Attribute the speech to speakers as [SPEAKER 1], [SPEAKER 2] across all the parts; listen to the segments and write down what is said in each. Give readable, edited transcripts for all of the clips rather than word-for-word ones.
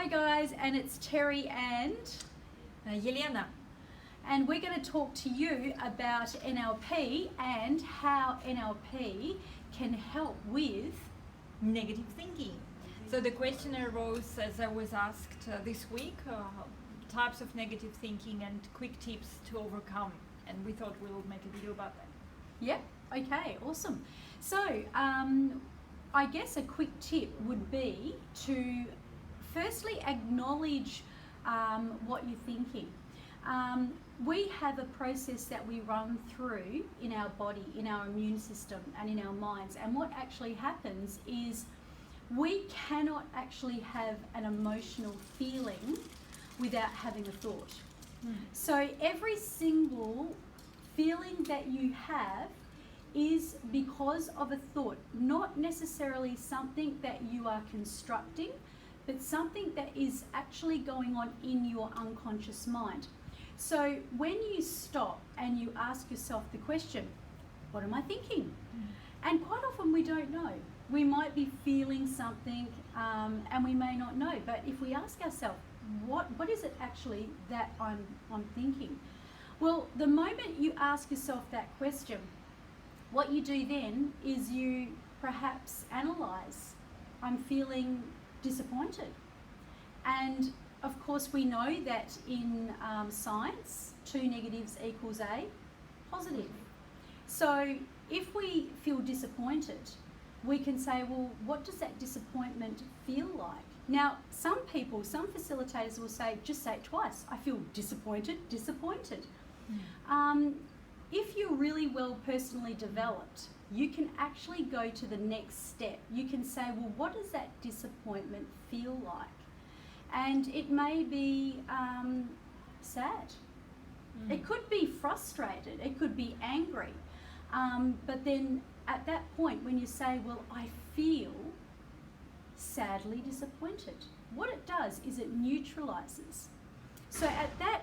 [SPEAKER 1] Hi guys, and it's Terri and
[SPEAKER 2] Yelena.
[SPEAKER 1] and we're going to talk to you about NLP and how NLP can help with
[SPEAKER 2] Negative thinking. So the question arose as I was asked this week, types of negative thinking and quick tips to overcome, and we thought we'll make a video about that.
[SPEAKER 1] Yeah, okay, awesome. So I guess a quick tip would be to firstly acknowledge what you're thinking. We have a process that we run through in our body, in our immune system and in our minds, and what actually happens is we cannot actually have an emotional feeling without having a thought. So every single feeling that you have is because of a thought, not necessarily something that you are constructing, but something that is actually going on in your unconscious mind. So when you stop and you ask yourself the question, what am I thinking? And quite often we don't know. We might be feeling something and we may not know, but if we ask ourselves, what is it actually that I'm thinking? Well, the moment you ask yourself that question, what you do then is you perhaps analyse, I'm feeling disappointed. And of course we know that in science, 2 negatives equals a positive. So if we feel disappointed, we can say, well, what does that disappointment feel like? Now, some facilitators will say, just say it twice. I feel disappointed. If you're really well personally developed, you can actually go to the next step. You can say, well, what does that disappointment feel like? And it may be sad. It could be frustrated. It could be angry. But then at that point, when you say, well, I feel sadly disappointed, what it does is it neutralises. So at that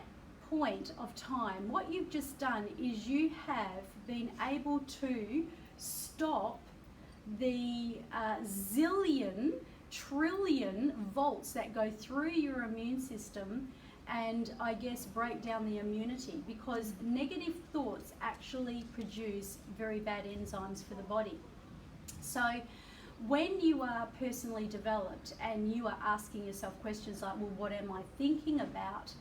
[SPEAKER 1] point of time, what you've just done is you have been able to stop the zillion, trillion volts that go through your immune system and I guess break down the immunity, because negative thoughts actually produce very bad enzymes for the body. So when you are personally developed and you are asking yourself questions like, well, what am I thinking about?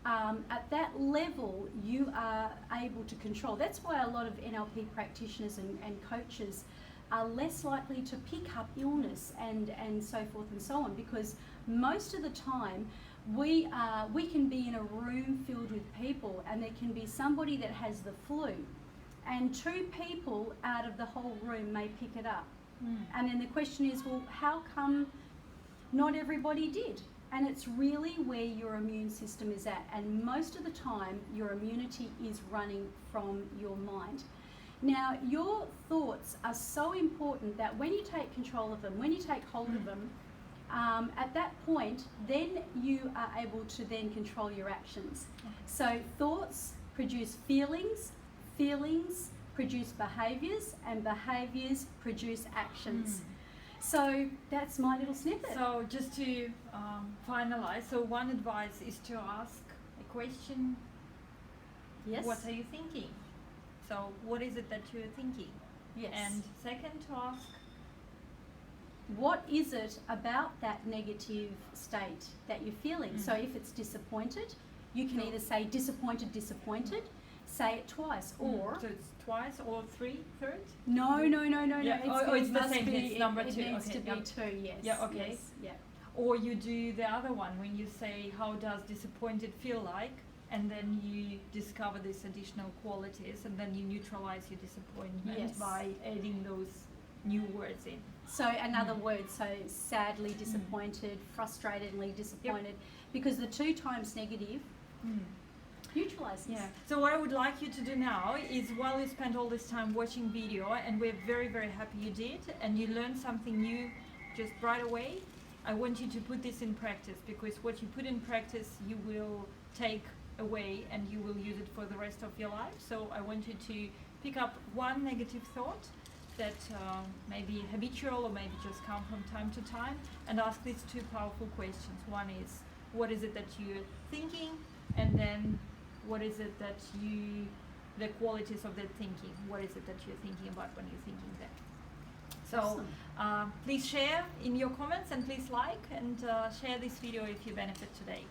[SPEAKER 1] At that level, you are able to control. That's why a lot of NLP practitioners and coaches are less likely to pick up illness and so forth and so on, because most of the time we can be in a room filled with people and there can be somebody that has the flu and 2 people out of the whole room may pick it up. And then the question is, well, how come not everybody did? And it's really where your immune system is at, and most of the time your immunity is running from your mind. Now, your thoughts are so important that when you take control of them, when you take hold of them, at that point, then you are able to then control your actions. So thoughts produce feelings, feelings produce behaviours, and behaviours produce actions. So that's my little snippet.
[SPEAKER 2] So just to finalize, so one advice is to ask a question.
[SPEAKER 1] Yes.
[SPEAKER 2] What are you thinking? So what is it that you're thinking?
[SPEAKER 1] Yes.
[SPEAKER 2] And second, to ask,
[SPEAKER 1] what is it about that negative state that you're feeling? So if it's disappointed, you can either say disappointed, say it twice, or
[SPEAKER 2] so it's twice or 3 thirds?
[SPEAKER 1] No.
[SPEAKER 2] Yeah. It's the
[SPEAKER 1] must
[SPEAKER 2] same.
[SPEAKER 1] be,
[SPEAKER 2] It's number 2.
[SPEAKER 1] It needs
[SPEAKER 2] Okay,
[SPEAKER 1] to be 2. Yes.
[SPEAKER 2] Yeah. Okay.
[SPEAKER 1] Yes, yeah.
[SPEAKER 2] Or you do the other one when you say, how does disappointed feel like? And then you discover these additional qualities, and then you neutralize your disappointment by adding those new words in.
[SPEAKER 1] So another word, so sadly disappointed, frustratedly disappointed, because the 2 times negative neutralizes.
[SPEAKER 2] Yeah. So what I would like you to do now is, while you spent all this time watching video, and we're very, very happy you did, and you learned something new just right away, I want you to put this in practice, because what you put in practice you will take away and you will use it for the rest of your life. So I want you to pick up one negative thought that may be habitual or maybe just come from time to time, and ask these two powerful questions. One is, what is it that you're thinking? And then, what is it that the qualities of that thinking? What is it that you're thinking about when you're thinking that? So please share in your comments, and please like and share this video if you benefit today.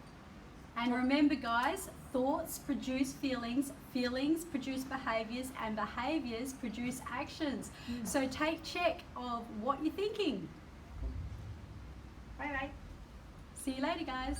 [SPEAKER 1] And remember guys, thoughts produce feelings, feelings produce behaviours, and behaviours produce actions. So take check of what you're thinking.
[SPEAKER 2] Bye bye.
[SPEAKER 1] See you later guys.